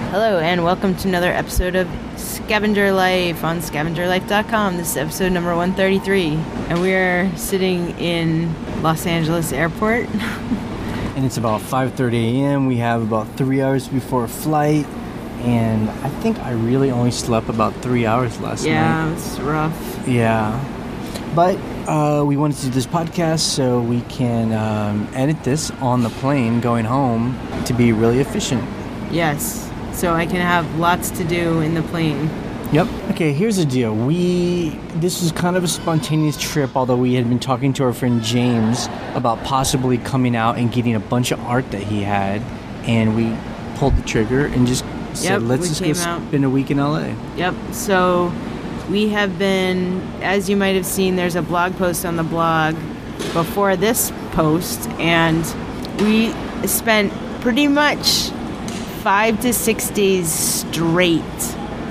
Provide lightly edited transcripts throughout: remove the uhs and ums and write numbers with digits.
Hello and welcome to another episode of Scavenger Life on scavengerlife.com. This is episode number 133 and we are sitting in Los Angeles Airport. And it's about 5:30 a.m. We have about 3 hours before flight, and I think I really only slept about 3 hours last night. Yeah, it's rough. Yeah. But we wanted to do this podcast so we can edit this on the plane going home to be really efficient. Yes. So I can have lots to do in the plane. Yep. Okay, here's the deal. This was kind of a spontaneous trip, although we had been talking to our friend James about possibly coming out and getting a bunch of art that he had, and we pulled the trigger and just said, let's just go spend a week in LA. Yep. So we have been, as you might have seen, there's a blog post on the blog before this post, and we spent pretty much 5 to 6 days straight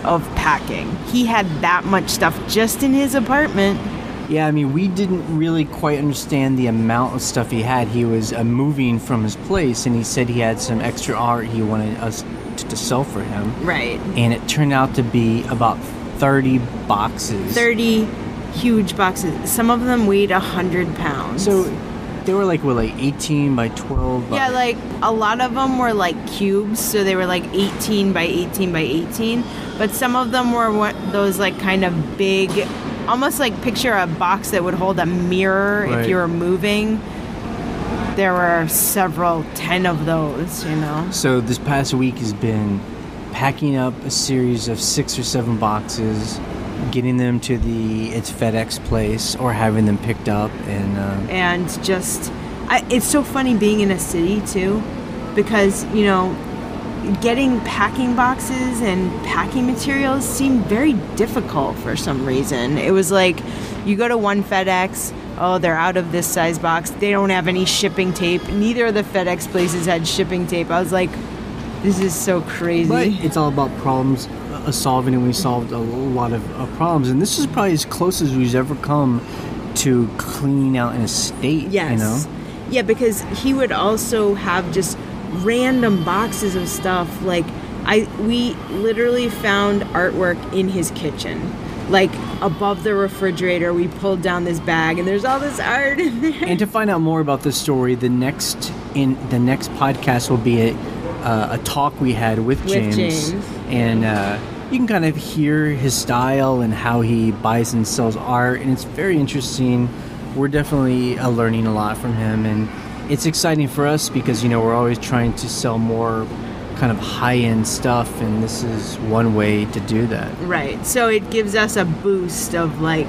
of packing. He had that much stuff just in his apartment. Yeah, I mean, we didn't really quite understand the amount of stuff he had. He was moving from his place, and he said he had some extra art he wanted us to sell for him. Right. And it turned out to be about 30 boxes. 30 huge boxes. Some of them weighed 100 pounds. So they were like 18 by 12 by... Yeah, like a lot of them were like cubes, so they were like 18 by 18 by 18. But some of them were those like kind of big, almost like picture a box that would hold a mirror if you were moving. There were 10 of those, you know. So this past week has been packing up a series of 6 or 7 boxes, getting them to its FedEx place or having them picked up, and just it's so funny being in a city too, because you know, getting packing boxes and packing materials seemed very difficult for some reason. It was like you go to one FedEx, oh, they're out of this size box, they don't have any shipping tape. Neither of the FedEx places had shipping tape. I was like, this is so crazy. But it's all about problems solving, and we solved a lot of problems, and this is probably as close as we've ever come to cleaning out an estate. Yes. You know? Yeah, because he would also have just random boxes of stuff. Like we literally found artwork in his kitchen. Like above the refrigerator, we pulled down this bag and there's all this art in there. And to find out more about this story, the next podcast will be a talk we had with James. And you can kind of hear his style and how he buys and sells art, and it's very interesting. We're definitely learning a lot from him, and it's exciting for us because, you know, we're always trying to sell more kind of high-end stuff, and this is one way to do that. Right. So it gives us a boost of like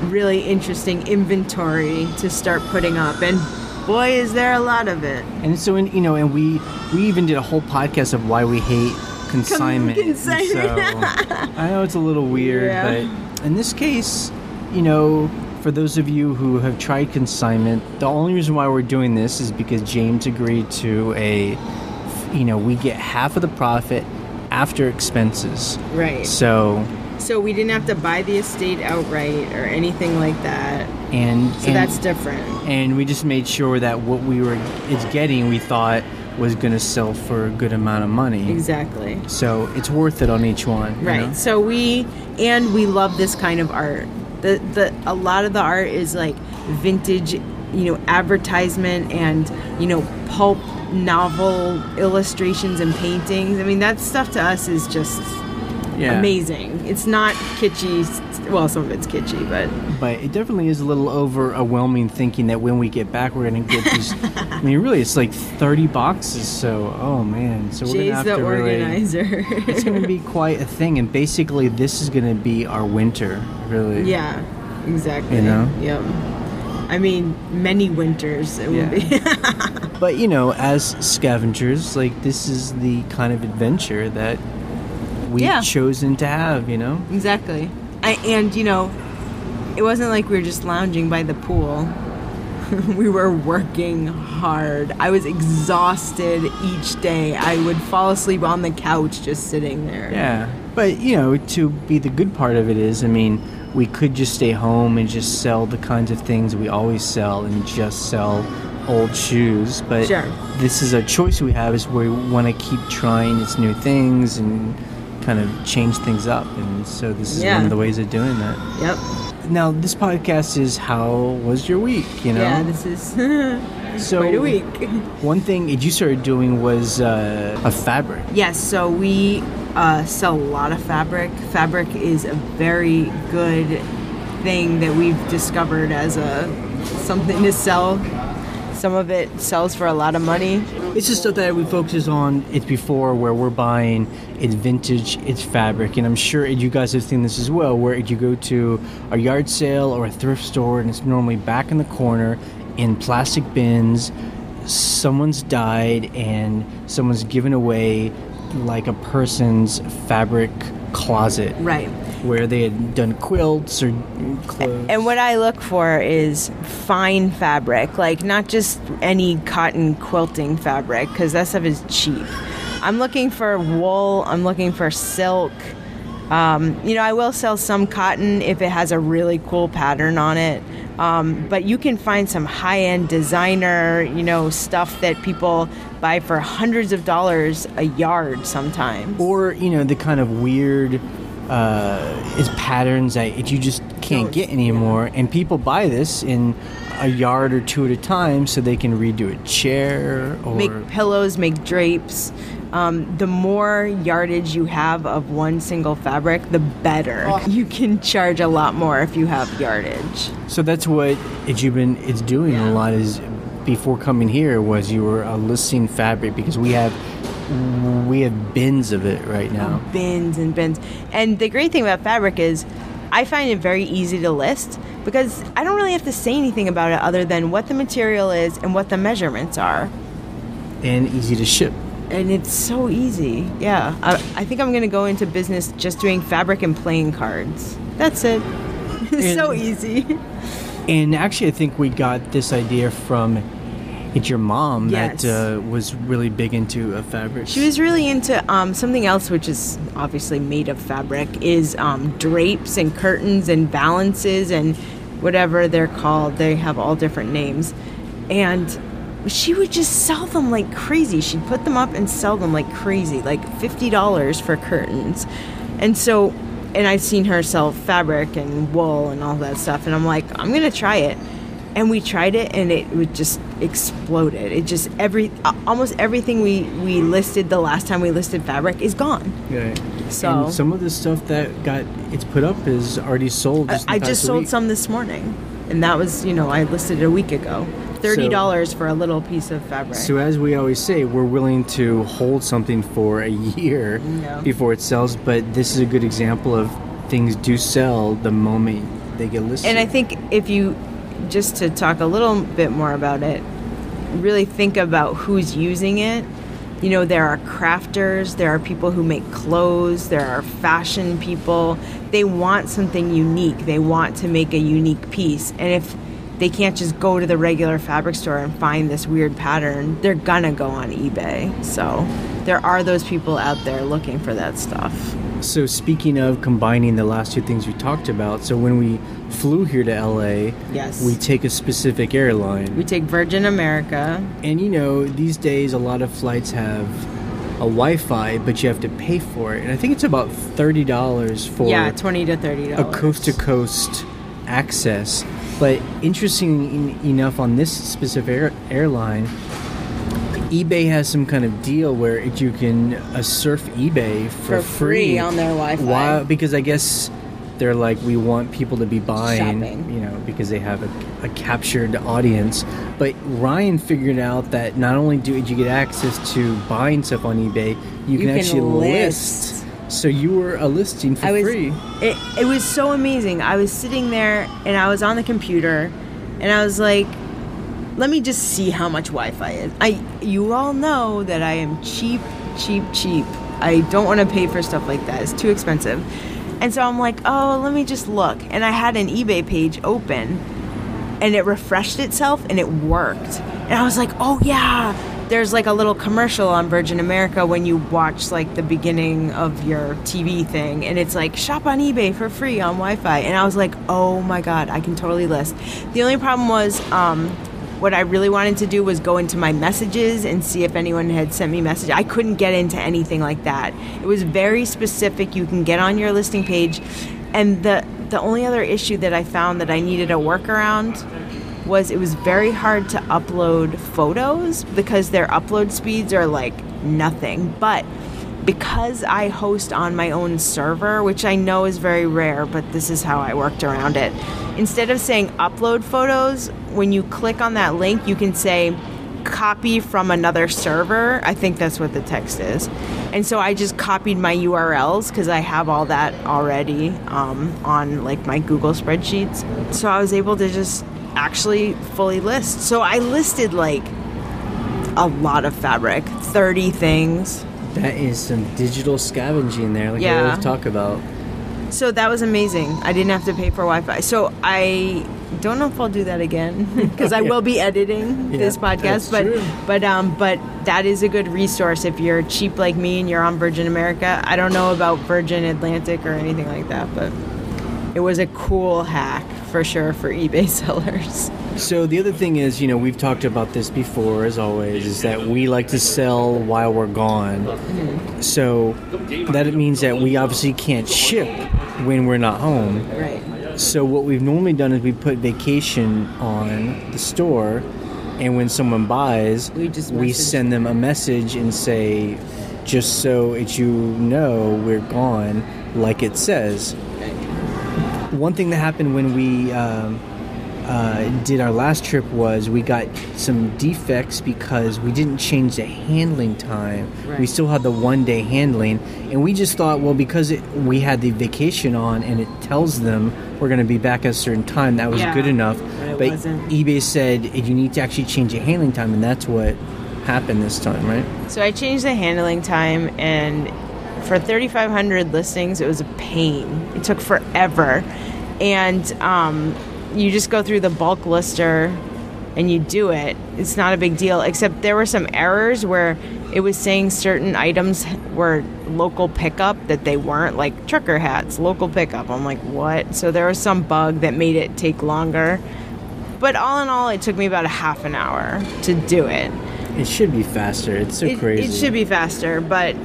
really interesting inventory to start putting up, and boy, is there a lot of it. And so, and we even did a whole podcast of why we hate consignment. So I know it's a little weird, but in this case, you know, for those of you who have tried consignment, the only reason why we're doing this is because James agreed to we get half of the profit after expenses. Right. So we didn't have to buy the estate outright or anything like that. And that's different. And we just made sure that what it's getting, we thought was going to sell for a good amount of money. Exactly. So it's worth it on each one. Right. You know? So we love this kind of art. A lot of the art is like vintage, you know, advertisement and, you know, pulp novel illustrations and paintings. I mean, that stuff to us is just amazing. It's not kitschy. Well, some of it's kitschy, but it definitely is a little overwhelming thinking that when we get back, we're going to get these. I mean, really, it's like 30 boxes. So, oh man, so we're going to have to organizer. It's going to be quite a thing, and basically, this is going to be our winter, really. Yeah, exactly. You know. Yep. I mean, many winters it will be. But you know, as scavengers, like this is the kind of adventure that we've chosen to have, you know? Exactly. And, you know, it wasn't like we were just lounging by the pool. We were working hard. I was exhausted each day. I would fall asleep on the couch just sitting there. Yeah. But, you know, to be the good part of it is, I mean, we could just stay home and just sell the kinds of things we always sell and just sell old shoes, but Sure. this is a choice we have, is where we want to keep trying its new things and kind of change things up, and so this is one of the ways of doing that. Yep. Now, this podcast is how was your week, you know? Yeah, this is quite a week. One thing that you started doing was a fabric. Yes, so we sell a lot of fabric. Fabric is a very good thing that we've discovered as something to sell. Some of it sells for a lot of money. It's just stuff that we focus on. It's before where we're buying. It's vintage. It's fabric, and I'm sure you guys have seen this as well. Where you go to a yard sale or a thrift store, and it's normally back in the corner in plastic bins. Someone's died, and someone's given away like a person's fabric closet. Right. Where they had done quilts or clothes. And what I look for is fine fabric, like not just any cotton quilting fabric, because that stuff is cheap. I'm looking for wool. I'm looking for silk. I will sell some cotton if it has a really cool pattern on it. But you can find some high-end designer, stuff that people buy for hundreds of dollars a yard sometimes. Or, the kind of weird is patterns that you just can't get anymore. And people buy this in a yard or two at a time so they can redo a chair or make pillows, make drapes. The more yardage you have of one single fabric, the better. You can charge a lot more if you have yardage. So that's what it's doing a lot. Is before coming here was you were listing fabric, because we have bins of it right now. Bins and bins. And the great thing about fabric is I find it very easy to list, because I don't really have to say anything about it other than what the material is and what the measurements are. And easy to ship. And it's so easy. Yeah. I think I'm going to go into business just doing fabric and playing cards. That's it. It's so easy. And actually, I think we got this idea from your mom. Yes. That was really big into fabric. She was really into something else, which is obviously made of fabric, is drapes and curtains and balances and whatever they're called. They have all different names. And she would just sell them like crazy. She'd put them up and sell them like crazy, like $50 for curtains. And I've seen her sell fabric and wool and all that stuff. And I'm like, I'm going to try it. And we tried it, and it would just exploded. It just almost everything we listed the last time we listed fabric is gone. Yeah. So and some of the stuff that it's put up is already sold. I just sold some this morning, and that was I listed it a week ago. $30 for a little piece of fabric. So as we always say, we're willing to hold something for a year before it sells. But this is a good example of things do sell the moment they get listed. And I think if you, just to talk a little bit more about it, really think about who's using it. There are crafters, there are people who make clothes, there are fashion people. They want something unique. They want to make a unique piece. And if they can't just go to the regular fabric store and find this weird pattern, they're gonna go on eBay. So there are those people out there looking for that stuff. So speaking of combining the last two things we talked about, so when we flew here to LA, yes, we take a specific airline. We take Virgin America. And these days a lot of flights have a Wi-Fi, but you have to pay for it. And I think it's about $30 for $20 to $30. A coast-to-coast access. But interesting enough, on this specific airline, eBay has some kind of deal where you can surf eBay for free on their Wi-Fi. Why? Because I guess they're like, we want people to be buying, shopping. Because they have a captured audience. But Ryan figured out that not only did you get access to buying stuff on eBay, you can actually list. So you were a listing for free. It was so amazing. I was sitting there and I was on the computer and I was like, let me just see how much Wi-Fi is. You all know that I am cheap. I don't want to pay for stuff like that. It's too expensive. And so I'm like, oh, let me just look. And I had an eBay page open and it refreshed itself and it worked. And I was like, oh yeah. There's like a little commercial on Virgin America when you watch like the beginning of your TV thing, and it's like, shop on eBay for free on Wi-Fi. And I was like, oh my God, I can totally list. The only problem was what I really wanted to do was go into my messages and see if anyone had sent me messages. I couldn't get into anything like that. It was very specific. You can get on your listing page. And the only other issue that I found that I needed a workaround was it was very hard to upload photos because their upload speeds are like nothing. But because I host on my own server, which I know is very rare, but this is how I worked around it. Instead of saying upload photos, when you click on that link, you can say copy from another server. I think that's what the text is. And so I just copied my URLs because I have all that already on like my Google spreadsheets. So I was able to just actually fully list. So I listed like a lot of fabric, 30 things. That is some digital scavenging there, like I always talk about. So that was amazing. I didn't have to pay for Wi-Fi. So I don't know if I'll do that again because I will be editing this podcast. But that is a good resource if you're cheap like me and you're on Virgin America. I don't know about Virgin Atlantic or anything like that, but it was a cool hack for sure for eBay sellers. So the other thing is, we've talked about this before, as always, is that we like to sell while we're gone. Mm-hmm. So that means that we obviously can't ship when we're not home. Right. So what we've normally done is we put vacation on the store, and when someone buys, we send them a message and say, just so that we're gone, like it says. One thing that happened when we did our last trip was we got some defects because we didn't change the handling time. Right. We still had the 1-day handling, and we just thought, well, because we had the vacation on and it tells them we're going to be back at a certain time, that was good enough. But eBay said you need to actually change the handling time, and that's what happened this time, right? So I changed the handling time, and for 3,500 listings, it was a pain. It took forever. And you just go through the bulk lister and you do it. It's not a big deal, except there were some errors where it was saying certain items were local pickup that they weren't, like trucker hats, local pickup. I'm like, what? So there was some bug that made it take longer. But all in all, it took me about a half an hour to do it. It should be faster. It's so crazy. It should be faster, but,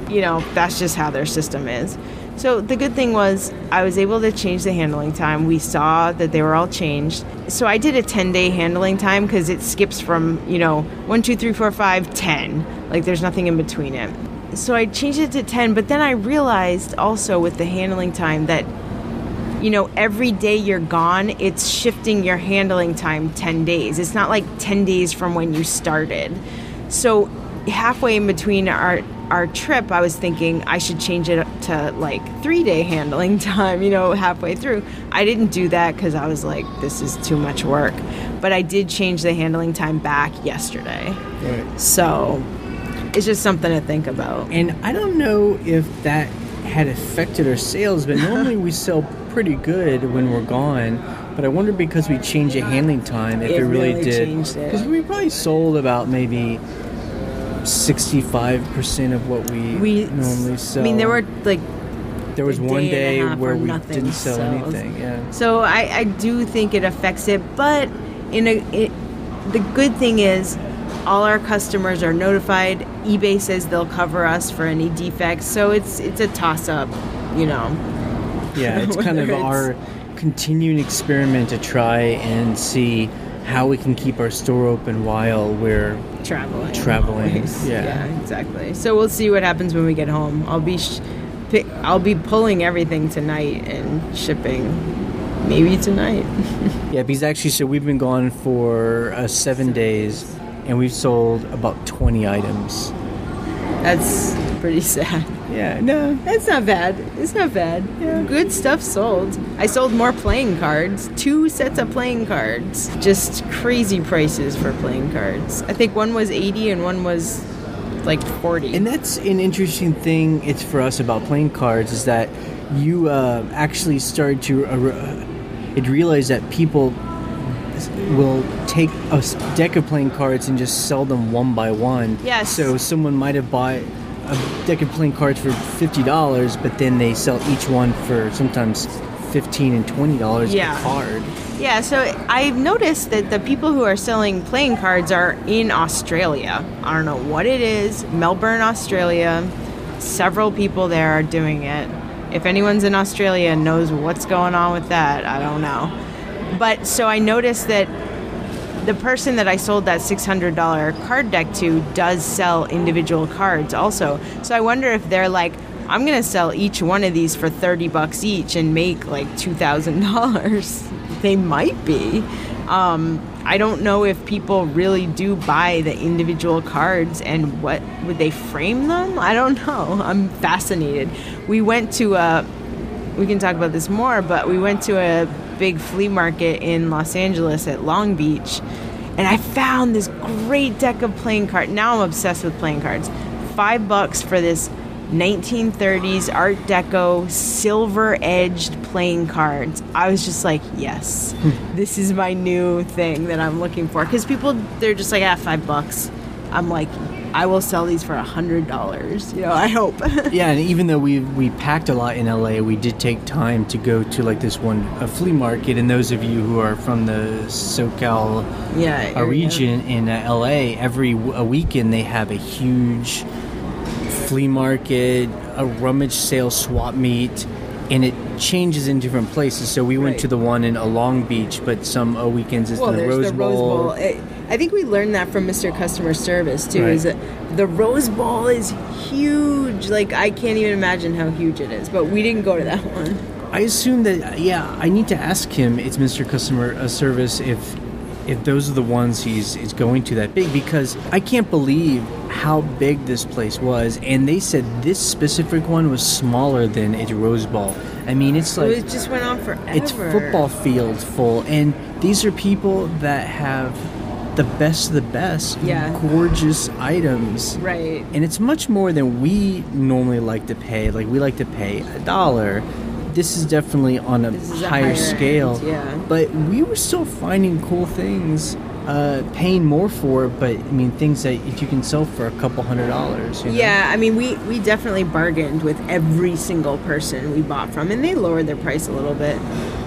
that's just how their system is. So the good thing was I was able to change the handling time. We saw that they were all changed. So I did a 10-day handling time because it skips from, 1, 2, 3, 4, 5, 10. Like there's nothing in between it. So I changed it to 10, but then I realized also with the handling time that, every day you're gone, it's shifting your handling time 10 days. It's not like 10 days from when you started. So halfway in between our trip, I was thinking I should change it to like 3-day handling time, halfway through. I didn't do that because I was like, this is too much work. But I did change the handling time back yesterday. Right. So it's just something to think about. And I don't know if that had affected our sales, but normally we sell pretty good when we're gone. But I wonder because we changed the handling time, if it really did. Because we probably sold about maybe 65% of what we normally sell. I mean, there were there was one day where we didn't sell anything. Yeah. So I do think it affects it, but the good thing is all our customers are notified. eBay says they'll cover us for any defects, so it's a toss up, Yeah, it's kind of our continuing experiment to try and see how we can keep our store open while we're traveling. Yeah, exactly. So we'll see what happens when we get home. I'll be pulling everything tonight and shipping maybe tonight. Yeah, because actually, so we've been gone for 7 days, and we've sold about 20 items. That's pretty sad. Yeah, no. That's not bad. It's not bad. Yeah. Good stuff sold. I sold more playing cards. 2 sets of playing cards. Just crazy prices for playing cards. I think one was $80 and one was like $40. And that's an interesting thing it's for us about playing cards is that you actually start to realize that people will take a deck of playing cards and just sell them one by one. Yes. So someone might have bought a deck of playing cards for $50, but then they sell each one for sometimes $15 and $20 a card. Yeah, so I've noticed that the people who are selling playing cards are in Australia. I don't know what it is. Melbourne, Australia. Several people there are doing it. If anyone's in Australia and knows what's going on with that, I don't know. But so I noticed that the person that I sold that $600 card deck to does sell individual cards also. So I wonder if they're like, I'm going to sell each one of these for $30 each and make like $2,000. They might be. I don't know if people really do buy the individual cards and what would they frame them? I don't know. I'm fascinated. We went to we can talk about this more, but we went to a big flea market in Los Angeles at Long Beach, and I found this great deck of playing cards. Now I'm obsessed with playing cards. $5 for this 1930s Art Deco silver-edged playing cards. I was just like, yes, this is my new thing that I'm looking for. Because people, they're just like, $5. I'm like, I will sell these for $100. You know, I hope. Yeah, and even though we packed a lot in LA, we did take time to go to like this a flea market. And those of you who are from the SoCal region in LA, a weekend they have a huge flea market, a rummage sale, swap meet, and it changes in different places. So we went to the one in Long Beach, but some weekends it's the Rose Bowl. I think we learned that from Mr. Customer Service too. Is that the Rose Bowl is huge. Like I can't even imagine how huge it is. But we didn't go to that one. I assume that I need to ask him. It's Mr. Customer Service if those are the ones he's going to that big, because I can't believe how big this place was. And they said this specific one was smaller than a Rose Bowl. I mean, it's like... It just went on forever. It's football fields full. And these are people that have the best of the best, gorgeous items. Right. And it's much more than we normally like to pay. Like, we like to pay $1. This is definitely on a higher scale. End, but we were still finding cool things, paying more for it, but I mean things that if you can sell for a couple $100. You know? Yeah, I mean we definitely bargained with every single person we bought from, and they lowered their price a little bit.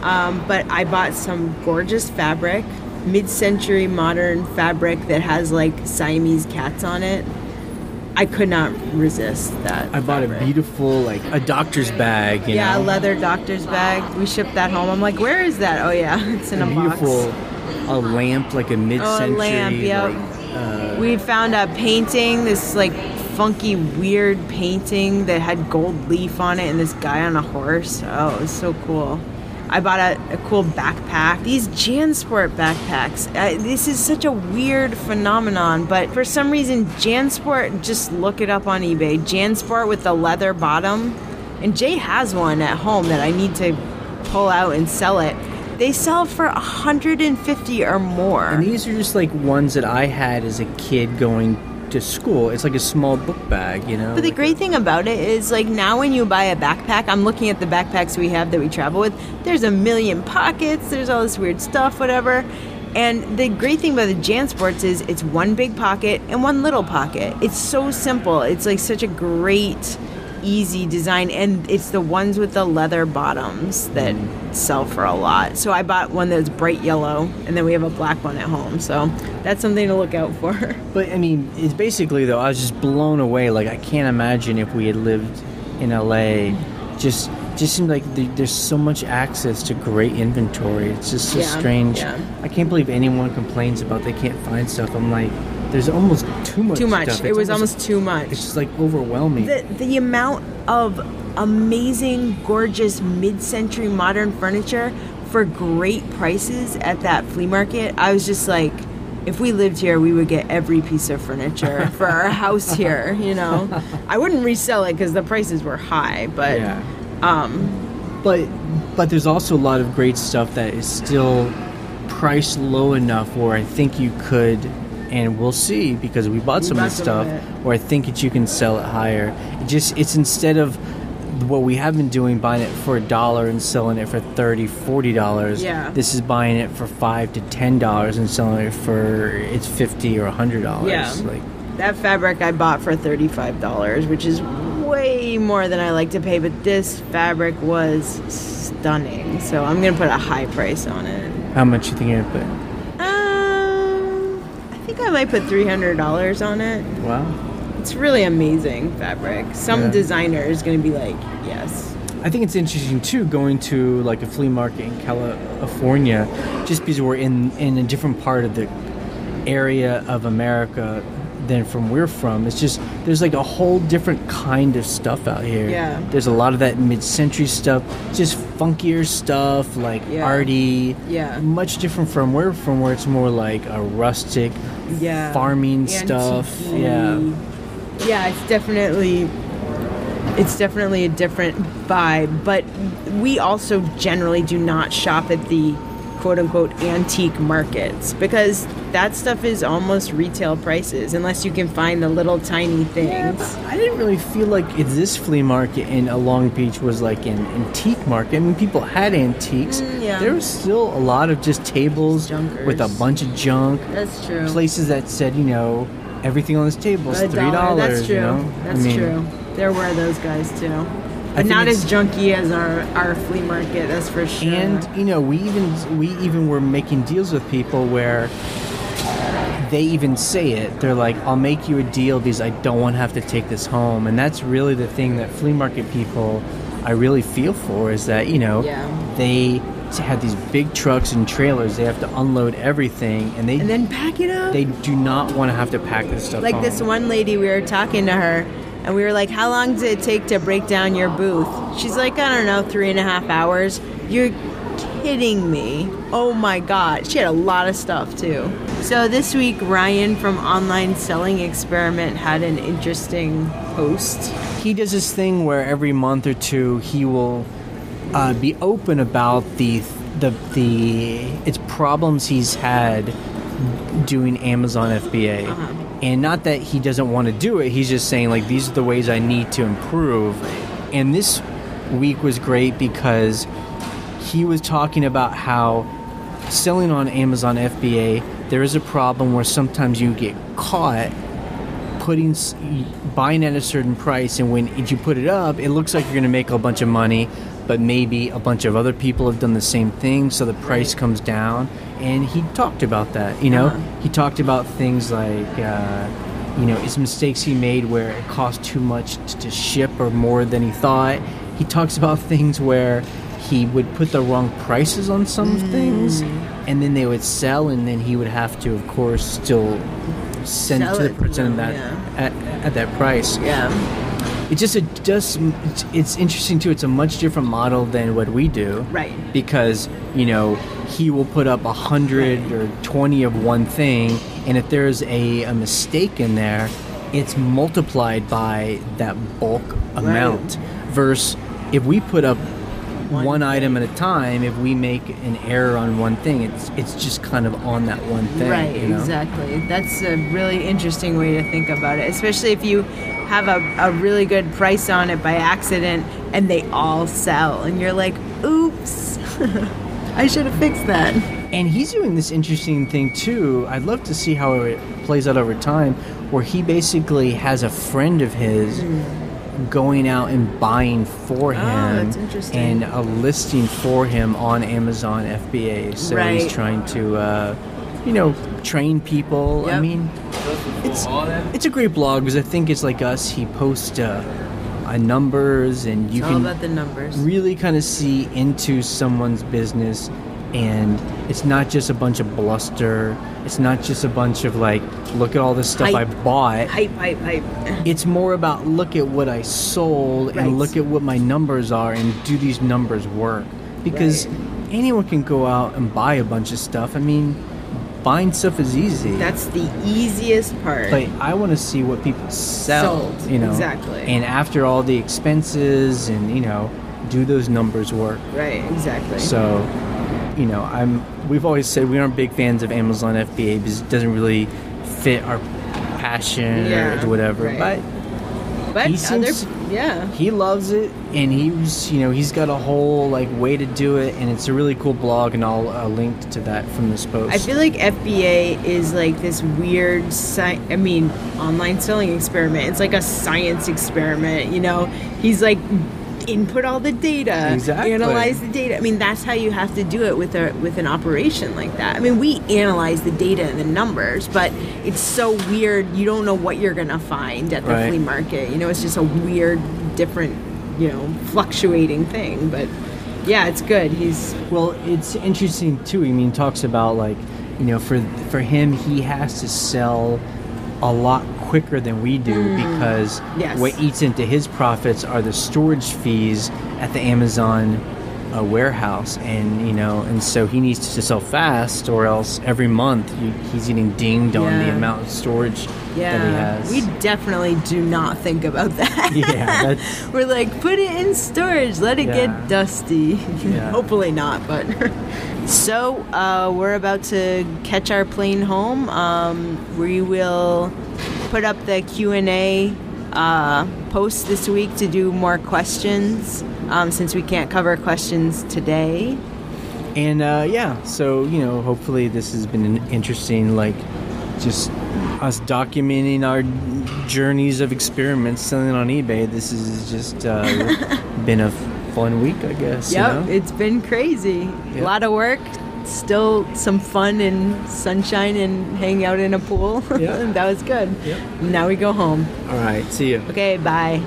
But I bought some gorgeous fabric, mid-century modern fabric that has like Siamese cats on it. I could not resist that. I bought a beautiful, like, a doctor's bag, you know? a leather doctor's bag. We shipped that home. I'm like, where is that? Oh, yeah, it's in a box. A lamp, like a mid-century. Oh, a lamp, yep. We found a painting, this, like, funky, weird painting that had gold leaf on it and this guy on a horse. Oh, it was so cool. I bought a cool backpack. These JanSport backpacks. This is such a weird phenomenon, but for some reason, JanSport, just look it up on eBay. JanSport with the leather bottom. And Jay has one at home that I need to pull out and sell it. They sell for $150 or more. And these are just like ones that I had as a kid going to school. It's like a small book bag, you know. But the great thing about it is, like, now when you buy a backpack, I'm looking at the backpacks we have that we travel with, there's a million pockets, there's all this weird stuff, whatever. And the great thing about the JanSports is it's one big pocket and one little pocket. It's so simple. It's like such a great, easy design, and it's the ones with the leather bottoms that sell for a lot. So I bought one that's bright yellow, and then we have a black one at home, so that's something to look out for. But I mean, it's basically, though, I was just blown away. Like, I can't imagine if we had lived in LA. Just seemed like there's so much access to great inventory. It's just so strange. I can't believe anyone complains about they can't find stuff. I'm like, there's almost too much stuff. It was almost too much. It's just like overwhelming. The amount of amazing, gorgeous, mid-century modern furniture for great prices at that flea market. I was just like, if we lived here, we would get every piece of furniture for our house here, you know. I wouldn't resell it because the prices were high, but... But there's also a lot of great stuff that is still priced low enough where I think you could... And we'll see, because we bought some of this stuff where I think that you can sell it higher. It's instead of what we have been doing, buying it for $1 and selling it for $30, $40. Yeah. This is buying it for $5 to $10 and selling it for $50 or $100. Yeah. Like, that fabric I bought for $35, which is way more than I like to pay, but this fabric was stunning. So I'm going to put a high price on it. How much you think you're going to put? I think I might put $300 on it. Wow. It's really amazing fabric. Some designer is going to be like, yes. I think it's interesting too, going to like a flea market in California, just because we're in a different part of the area of America than from where we're from. It's just, there's like a whole different kind of stuff out here. Yeah. There's a lot of that mid-century stuff, just funkier stuff, like arty. Yeah. Much different from where we're from, where it's more like a rustic farming stuff. Yeah. Yeah, it's definitely a different vibe, but we also generally do not shop at the quote-unquote antique markets, because that stuff is almost retail prices unless you can find the little tiny things. I didn't really feel like this flea market in Long Beach was like an antique market. I mean, people had antiques. There was still a lot of just tables Junkers. with a bunch of junk. That's true. Places that said, everything on this table is $3. That's true. That's true. There were those guys too. But not as junky as our flea market, that's for sure. And we even were making deals with people where they even say it. They're like, "I'll make you a deal because I don't want to have to take this home." And that's really the thing that flea market people I really feel for, is that they have these big trucks and trailers. They have to unload everything, and then pack it up. They do not want to have to pack this stuff. Like this one lady, we were talking to her. And we were like, how long does it take to break down your booth? She's like, I don't know, 3.5 hours. You're kidding me. Oh my God. She had a lot of stuff too. So this week, Ryan from Online Selling Experiment had an interesting post. He does this thing where every month or two, he will be open about its problems he's had doing Amazon FBA. And not that he doesn't want to do it, he's just saying, like, these are the ways I need to improve. And this week was great because he was talking about how selling on Amazon FBA, there is a problem where sometimes you get caught buying at a certain price, and when you put it up, it looks like you're going to make a bunch of money, but maybe a bunch of other people have done the same thing, so the price comes down. And he talked about that, He talked about things like, his mistakes he made where it cost too much to ship or more than he thought. He talks about things where he would put the wrong prices on some things, and then they would sell, and then he would have to, of course, still send it to the person at that price. Yeah. It's interesting too. It's a much different model than what we do, right? Because he will put up 100 or 20 of one thing, and if there's a mistake in there, it's multiplied by that bulk amount. Versus if we put up one item at a time, if we make an error on one thing, it's just kind of on that one thing. Right, exactly. That's a really interesting way to think about it, especially if you have a really good price on it by accident and they all sell and you're like, oops, I should have fixed that. And he's doing this interesting thing too. I'd love to see how it plays out over time, where he basically has a friend of his going out and buying for him, that's interesting. and a listing for him on Amazon FBA. So he's trying to train people. Yep. I mean, it's a great blog because I think it's like us. He posts numbers, and you it's can all about the numbers. Really kind of see into someone's business, and it's not just a bunch of bluster. It's not just a bunch of like, look at all this stuff I bought. Hype. It's more about, look at what I sold and look at what my numbers are, and do these numbers work? Because anyone can go out and buy a bunch of stuff. I mean, buying stuff is easy. That's the easiest part. But I want to see what people sell. Exactly. And after all the expenses, and do those numbers work? Right. Exactly. So, we've always said we aren't big fans of Amazon FBA because it doesn't really fit our passion or whatever. Right. But Yeah. He loves it, and he's got a whole like way to do it, and it's a really cool blog, and I'll link to that from this post. I feel like FBA is like this weird online selling experiment. It's like a science experiment, He's like input all the data, exactly. Analyze the data. I mean, that's how you have to do it with an operation like that. I mean, we analyze the data and the numbers, but it's so weird. You don't know what you're going to find at the flea market. It's just a weird, different, fluctuating thing. But yeah, it's good. It's interesting too. I mean, talks about like, for him, he has to sell a lot quicker than we do because what eats into his profits are the storage fees at the Amazon warehouse, and so he needs to sell fast, or else every month he's getting dinged on the amount of storage that he has. We definitely do not think about that. Yeah, we're like, put it in storage, let it get dusty. Hopefully not, but so we're about to catch our plane home. We will put up the Q&A post this week to do more questions, since we can't cover questions today. And so hopefully this has been an interesting, like, just us documenting our journeys of experiments selling on eBay. This has just been a fun week, I guess. It's been crazy. A lot of work, still some fun and sunshine and hanging out in a pool. That was good. Now we go home. All right, see you. Okay, bye.